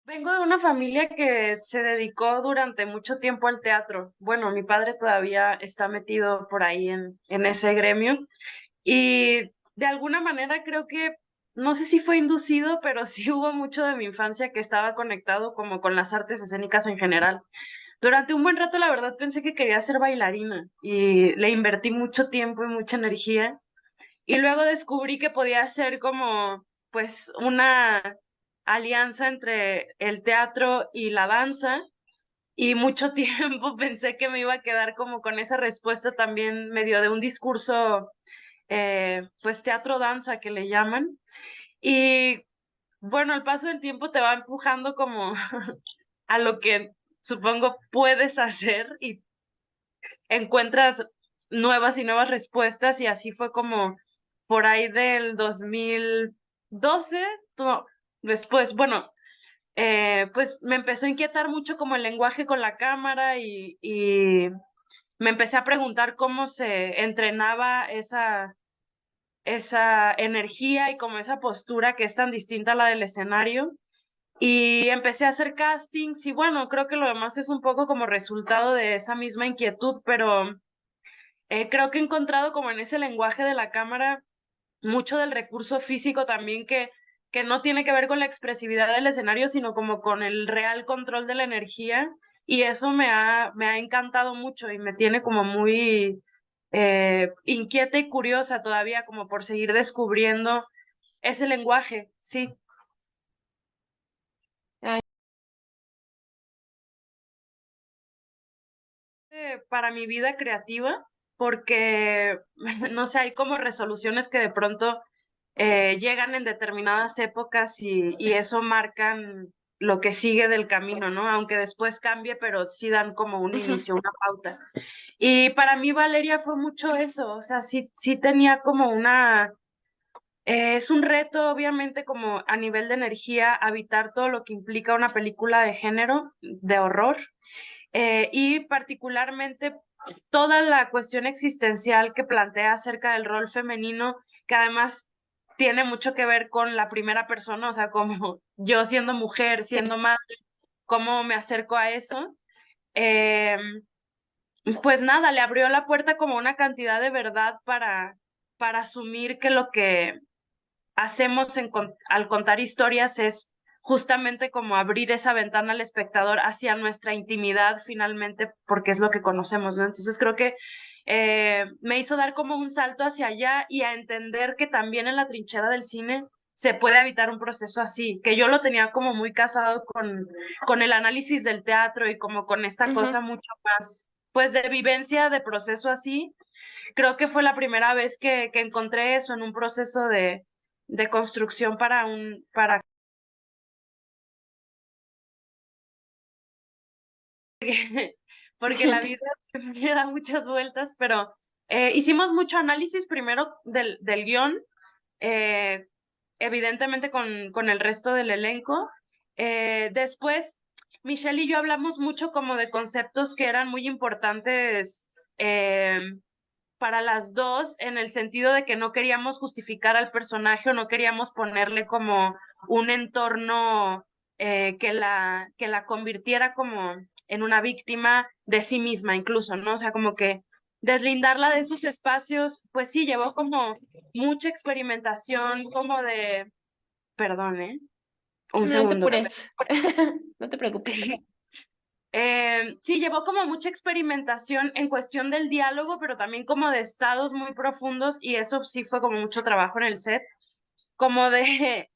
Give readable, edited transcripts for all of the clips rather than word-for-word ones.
Vengo de una familia que se dedicó durante mucho tiempo al teatro. Bueno, mi padre todavía está metido por ahí en ese gremio y de alguna manera creo que, no sé si fue inducido, pero sí hubo mucho de mi infancia que estaba conectado como con las artes escénicas en general. Durante un buen rato, la verdad, pensé que quería ser bailarina y le invertí mucho tiempo y mucha energía. Y luego descubrí que podía ser como, pues, una alianza entre el teatro y la danza. Y mucho tiempo pensé que me iba a quedar como con esa respuesta también medio de un discurso, pues teatro-danza que le llaman. Y bueno, al paso del tiempo te va empujando como a lo que supongo puedes hacer y encuentras nuevas y nuevas respuestas y así fue como por ahí del 2012, no, después, bueno, pues me empezó a inquietar mucho como el lenguaje con la cámara y me empecé a preguntar cómo se entrenaba esa energía y como esa postura que es tan distinta a la del escenario. Y empecé a hacer castings y bueno, creo que lo demás es un poco como resultado de esa misma inquietud, pero creo que he encontrado como en ese lenguaje de la cámara mucho del recurso físico también que no tiene que ver con la expresividad del escenario, sino como con el real control de la energía. Y eso me ha encantado mucho y me tiene como muy inquieta y curiosa todavía, como por seguir descubriendo ese lenguaje, sí. Ay, Para mi vida creativa, porque, no sé, hay como resoluciones que de pronto llegan en determinadas épocas y eso marcan lo que sigue del camino, ¿no? Aunque después cambie, pero sí dan como un ujú, inicio, una pauta. Y para mí Valeria fue mucho eso, o sea, sí tenía como es un reto, obviamente, como a nivel de energía, habitar todo lo que implica una película de género, de horror, y particularmente toda la cuestión existencial que plantea acerca del rol femenino, que además tiene mucho que ver con la primera persona, o sea, como yo siendo mujer, sí. siendo madre, cómo me acerco a eso. Eh, pues nada, le abrió la puerta como una cantidad de verdad para asumir que lo que hacemos al contar historias es justamente como abrir esa ventana al espectador hacia nuestra intimidad finalmente, porque es lo que conocemos, ¿no? Entonces creo que me hizo dar como un salto hacia allá y a entender que también en la trinchera del cine se puede evitar un proceso así, que yo lo tenía como muy casado con el análisis del teatro y como con esta Ujú. cosa mucho más, pues de vivencia, de proceso así. Creo que fue la primera vez que encontré eso en un proceso de construcción para porque la vida siempre da muchas vueltas, pero hicimos mucho análisis primero del guión, eh, evidentemente con el resto del elenco. Después, Michelle y yo hablamos mucho como de conceptos que eran muy importantes eh, para las dos, en el sentido de que no queríamos justificar al personaje o no queríamos ponerle como un entorno que la convirtiera como en una víctima de sí misma incluso, ¿no? O sea, como que deslindarla de esos espacios, pues sí, llevó como mucha experimentación, como de, perdón, ¿eh? Un No te segundo. apures. No te preocupes. Sí, llevó como mucha experimentación en cuestión del diálogo, pero también como de estados muy profundos y eso sí fue como mucho trabajo en el set, como de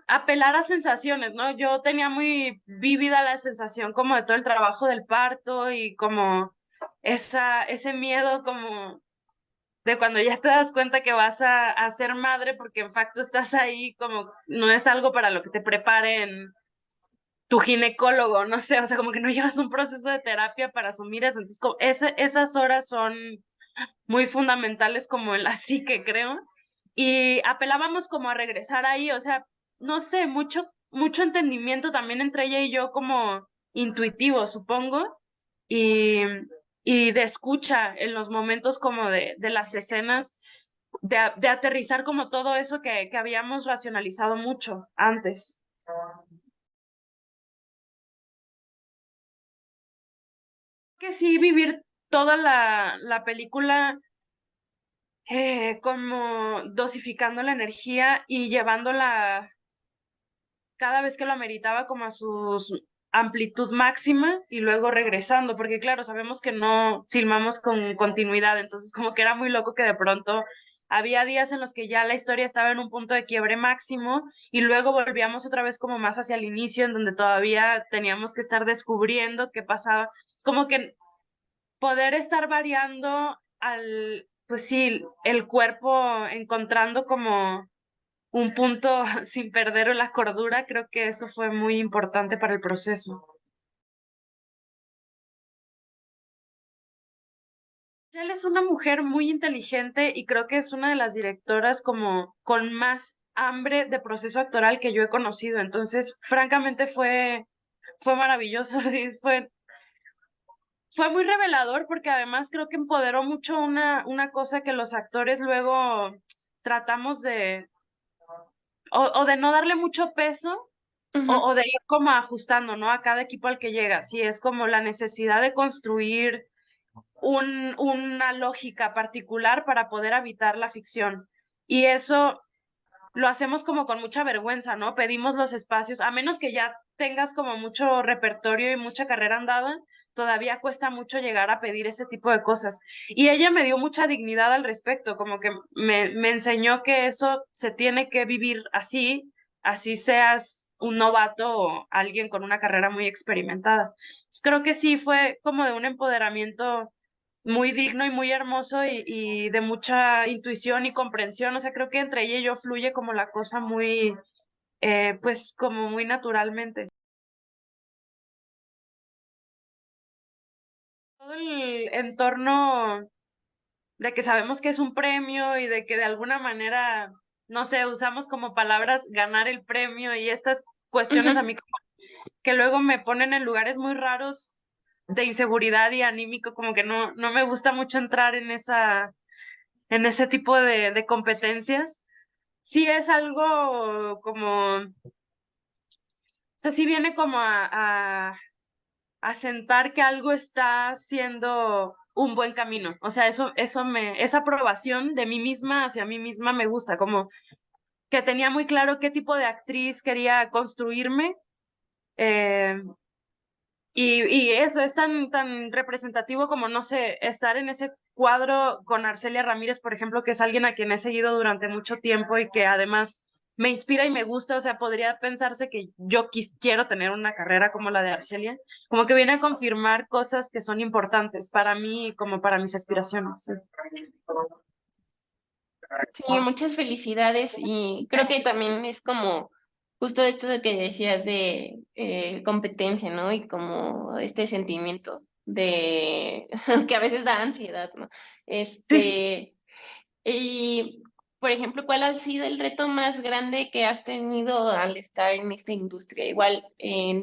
apelar a sensaciones, ¿no? Yo tenía muy vívida la sensación como de todo el trabajo del parto y como ese miedo como de cuando ya te das cuenta que vas a ser madre porque en facto estás ahí como no es algo para lo que te preparen tu ginecólogo, no sé, o sea, como que no llevas un proceso de terapia para asumir eso. Entonces, como esas horas son muy fundamentales como en la psique, creo. Y apelábamos como a regresar ahí, o sea, no sé, mucho entendimiento también entre ella y yo como intuitivo, supongo, y, y de escucha en los momentos como de las escenas, de aterrizar como todo eso que habíamos racionalizado mucho antes. Que sí, vivir toda la película como dosificando la energía y llevándola cada vez que lo ameritaba como a su amplitud máxima y luego regresando, porque claro, sabemos que no filmamos con continuidad, entonces como que era muy loco que de pronto había días en los que ya la historia estaba en un punto de quiebre máximo y luego volvíamos otra vez como más hacia el inicio, en donde todavía teníamos que estar descubriendo qué pasaba. Es como que poder estar variando pues sí, el cuerpo encontrando como un punto sin perder la cordura, creo que eso fue muy importante para el proceso. Ella es una mujer muy inteligente y creo que es una de las directoras como con más hambre de proceso actoral que yo he conocido. Entonces, francamente fue maravilloso. Sí, fue muy revelador porque además creo que empoderó mucho una cosa que los actores luego tratamos o de no darle mucho peso Ujú, o de ir como ajustando, ¿no? A cada equipo al que llega. Sí, es como la necesidad de construir una lógica particular para poder habitar la ficción. Y eso lo hacemos como con mucha vergüenza, ¿no? Pedimos los espacios, a menos que ya tengas como mucho repertorio y mucha carrera andada, todavía cuesta mucho llegar a pedir ese tipo de cosas. Y ella me dio mucha dignidad al respecto, como que me enseñó que eso se tiene que vivir así, así seas un novato o alguien con una carrera muy experimentada. Entonces, creo que sí fue como de un empoderamiento muy digno y muy hermoso y de mucha intuición y comprensión. O sea, creo que entre ella y yo fluye como la cosa muy, pues como muy naturalmente. Todo el entorno de que sabemos que es un premio y de que de alguna manera, no sé, usamos como palabras ganar el premio y estas cuestiones a ujú. mí que luego me ponen en lugares muy raros de inseguridad y anímico, como que no me gusta mucho entrar en ese tipo de competencias. Sí es algo como, o sea, sí viene como a sentar que algo está siendo un buen camino. O sea, esa aprobación de mí misma hacia mí misma me gusta, como que tenía muy claro qué tipo de actriz quería construirme. eh, y eso es tan representativo como, no sé, estar en ese cuadro con Arcelia Ramírez, por ejemplo, que es alguien a quien he seguido durante mucho tiempo y que además me inspira y me gusta. O sea, podría pensarse que yo quiero tener una carrera como la de Arcelia, como que viene a confirmar cosas que son importantes para mí como para mis aspiraciones. Sí. Sí, muchas felicidades y creo que también es como justo esto de que decías de competencia, ¿no? Y como este sentimiento de que a veces da ansiedad, ¿no? Sí. Y, por ejemplo, ¿cuál ha sido el reto más grande que has tenido al estar en esta industria? Igual,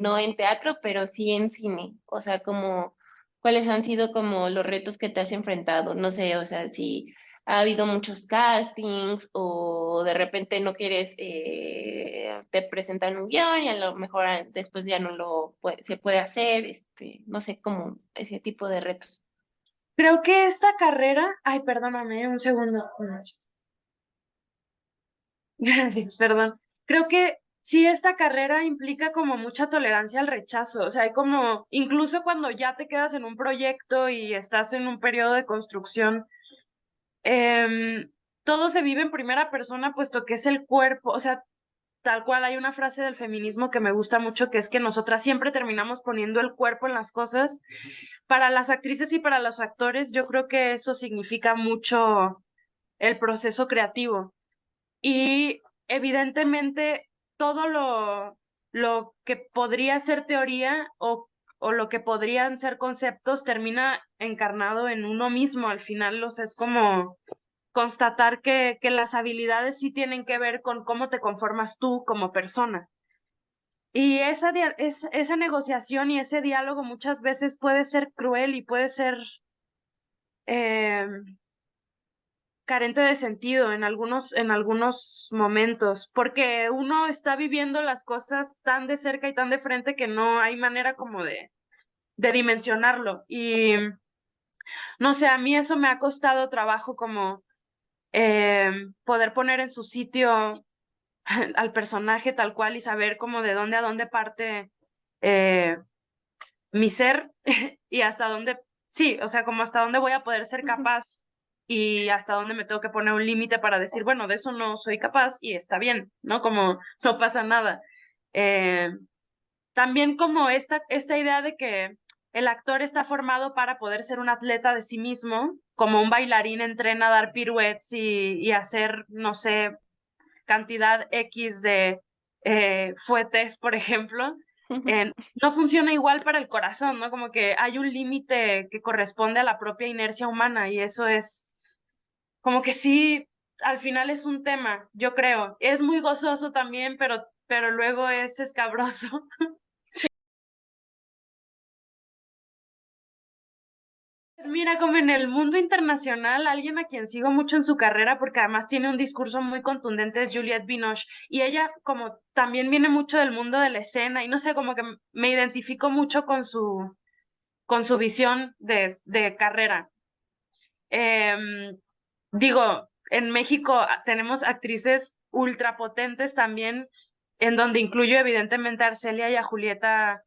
no en teatro, pero sí en cine. O sea, como, ¿cuáles han sido como los retos que te has enfrentado? No sé, o sea, si ha habido muchos castings o de repente no quieres, te presentan un guión y a lo mejor después ya no se puede hacer, no sé, como ese tipo de retos. Creo que esta carrera, ay, perdóname, un segundo. Gracias, perdón. Creo que sí, esta carrera implica como mucha tolerancia al rechazo. O sea, hay como, incluso cuando ya te quedas en un proyecto y estás en un periodo de construcción, todo se vive en primera persona, puesto que es el cuerpo. O sea, tal cual hay una frase del feminismo que me gusta mucho, que es que nosotras siempre terminamos poniendo el cuerpo en las cosas. Para las actrices y para los actores, yo creo que eso significa mucho el proceso creativo. Y evidentemente todo lo que podría ser teoría o lo que podrían ser conceptos termina encarnado en uno mismo. Al final, es como constatar que las habilidades sí tienen que ver con cómo te conformas tú como persona. Y esa negociación y ese diálogo muchas veces puede ser cruel y puede ser eh, carente de sentido en algunos momentos, porque uno está viviendo las cosas tan de cerca y tan de frente que no hay manera como de dimensionarlo. Y no sé, a mí eso me ha costado trabajo como poder poner en su sitio al personaje tal cual y saber como de dónde a dónde parte eh, mi ser y hasta dónde, sí, o sea, como hasta dónde voy a poder ser capaz y hasta dónde me tengo que poner un límite para decir, bueno, de eso no soy capaz y está bien, ¿no? Como no pasa nada. Eh, También como esta idea de que el actor está formado para poder ser un atleta de sí mismo, como un bailarín entrena a dar piruetes y hacer, no sé, cantidad X de fuetes, por ejemplo, no funciona igual para el corazón, ¿no? Como que hay un límite que corresponde a la propia inercia humana y eso es como que sí, al final es un tema, yo creo. Es muy gozoso también, pero luego es escabroso. Mira, como en el mundo internacional, alguien a quien sigo mucho en su carrera, porque además tiene un discurso muy contundente, es Juliette Binoche. Y ella, como también viene mucho del mundo de la escena, y no sé, como que me identifico mucho con su visión de carrera. Digo, en México tenemos actrices ultrapotentes también, en donde incluyo evidentemente a Arcelia y a Julieta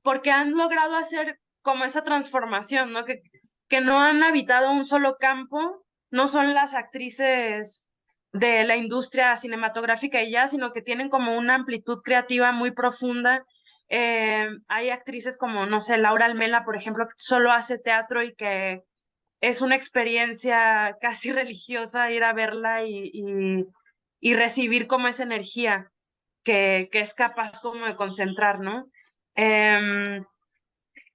porque han logrado hacer como esa transformación, ¿no? Que no han habitado un solo campo, no son las actrices de la industria cinematográfica y ya, sino que tienen como una amplitud creativa muy profunda. Hay actrices como, no sé, Laura Almela, por ejemplo, que solo hace teatro y que es una experiencia casi religiosa ir a verla y recibir como esa energía que es capaz como de concentrar, ¿no? Eh,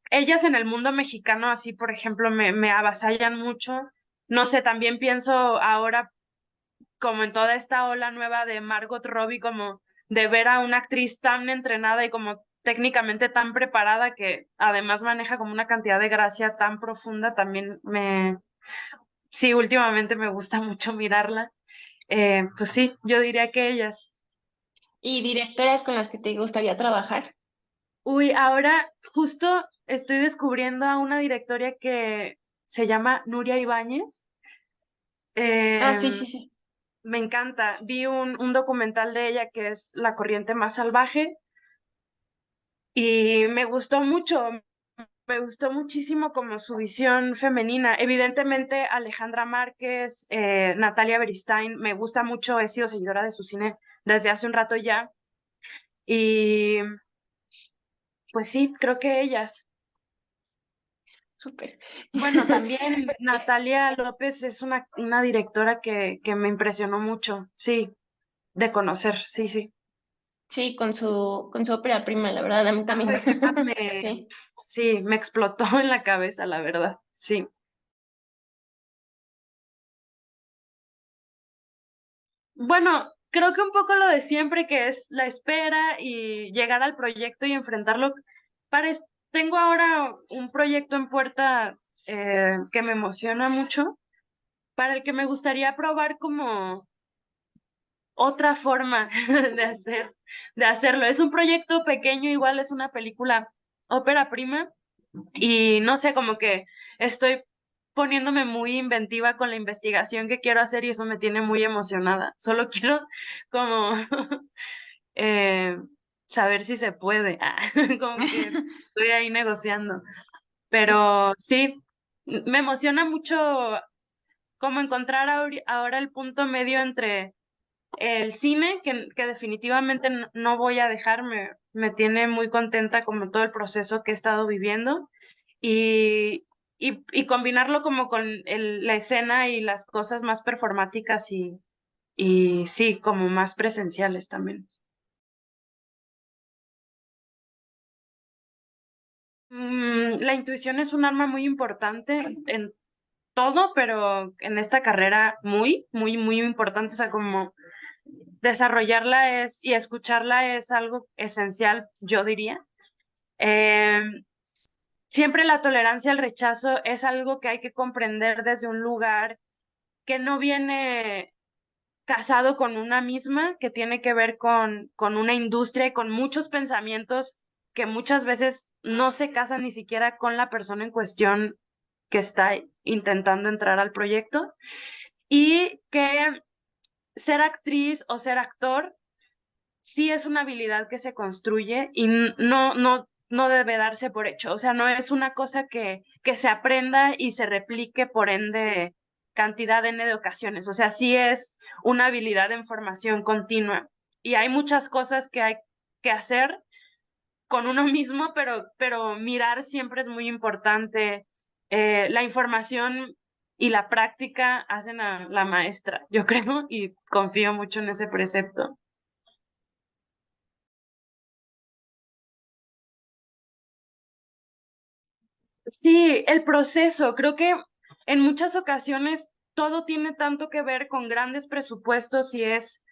Ellas en el mundo mexicano, así por ejemplo, me avasallan mucho. No sé, también pienso ahora como en toda esta ola nueva de Margot Robbie, como de ver a una actriz tan entrenada y como técnicamente tan preparada que además maneja como una cantidad de gracia tan profunda, también sí, últimamente me gusta mucho mirarla. Pues sí, yo diría que ellas. ¿Y directoras con las que te gustaría trabajar? Uy, ahora justo estoy descubriendo a una directora que se llama Nuria Ibáñez. Ah, sí, Eh, sí, sí. Me encanta. Vi un documental de ella que es La corriente más salvaje y me gustó muchísimo como su visión femenina. Evidentemente Alejandra Márquez, Natalia Beristain, me gusta mucho, he sido seguidora de su cine desde hace un rato ya y pues sí, creo que ellas. Súper. Bueno, también Natalia López es una directora que me impresionó mucho, sí, de conocer, sí, sí. Sí, con su ópera prima, la verdad, a mí también. Ópera Primas Sí. sí, me explotó en la cabeza, la verdad, sí. Bueno, creo que un poco lo de siempre, que es la espera y llegar al proyecto y enfrentarlo. Parec- Tengo ahora un proyecto en puerta que me emociona mucho, para el que me gustaría probar como otra forma de hacerlo. Es un proyecto pequeño, igual es una película ópera prima, y no sé, como que estoy poniéndome muy inventiva con la investigación que quiero hacer y eso me tiene muy emocionada. Solo quiero como eh, saber si se puede. Como que estoy ahí negociando. Sí. Pero sí, me emociona mucho como encontrar ahora el punto medio entre el cine, que definitivamente no voy a dejar, me tiene muy contenta como todo el proceso que he estado viviendo y, y combinarlo como con la escena y las cosas más performáticas y sí, como más presenciales también. La intuición es un arma muy importante en todo, pero en esta carrera muy, muy, muy importante, o sea, como desarrollarla y escucharla es algo esencial, yo diría. Eh, Siempre la tolerancia al rechazo es algo que hay que comprender desde un lugar que no viene casado con una misma, que tiene que ver con una industria y con muchos pensamientos que muchas veces no se casan ni siquiera con la persona en cuestión que está intentando entrar al proyecto, y que ser actriz o ser actor sí es una habilidad que se construye y no debe darse por hecho. O sea, no es una cosa que se aprenda y se replique por ende cantidad N de ocasiones. O sea, sí es una habilidad en formación continua. Y hay muchas cosas que hay que hacer con uno mismo, pero mirar siempre es muy importante. La información y la práctica hacen a la maestra, yo creo, y confío mucho en ese precepto. Sí, el proceso, creo que en muchas ocasiones todo tiene tanto que ver con grandes presupuestos y es,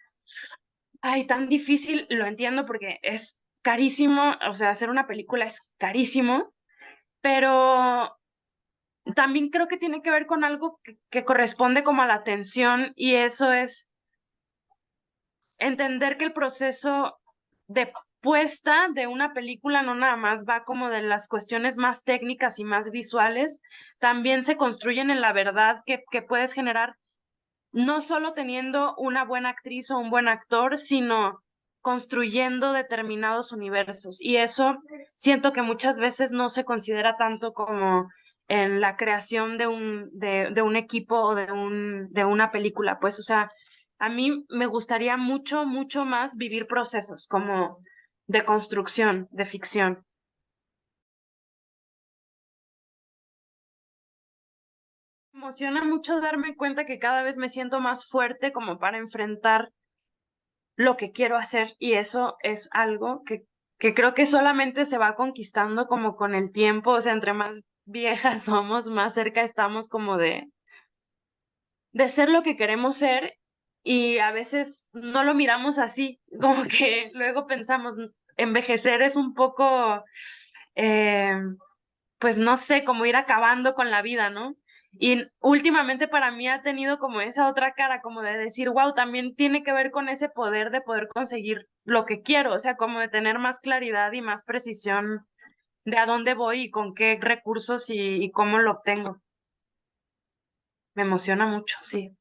ay, tan difícil, lo entiendo porque es carísimo, o sea, hacer una película es carísimo, pero también creo que tiene que ver con algo que corresponde como a la atención, y eso es entender que el proceso de puesta de una película no nada más va como de las cuestiones más técnicas y más visuales, también se construyen en la verdad que puedes generar, no solo teniendo una buena actriz o un buen actor, sino construyendo determinados universos. Y eso siento que muchas veces no se considera tanto como en la creación de un equipo o de una película. Pues, o sea, a mí me gustaría mucho, mucho más vivir procesos como de construcción, de ficción. Me emociona mucho darme cuenta que cada vez me siento más fuerte como para enfrentar lo que quiero hacer, y eso es algo que creo que solamente se va conquistando como con el tiempo. O sea, entre más viejas somos, más cerca estamos como de ser lo que queremos ser, y a veces no lo miramos así, como que luego pensamos, envejecer es un poco, eh, pues no sé, como ir acabando con la vida, ¿no? Y últimamente para mí ha tenido como esa otra cara, como de decir, wow, también tiene que ver con ese poder de poder conseguir lo que quiero, o sea, como de tener más claridad y más precisión de a dónde voy y con qué recursos y cómo lo obtengo. Me emociona mucho, sí.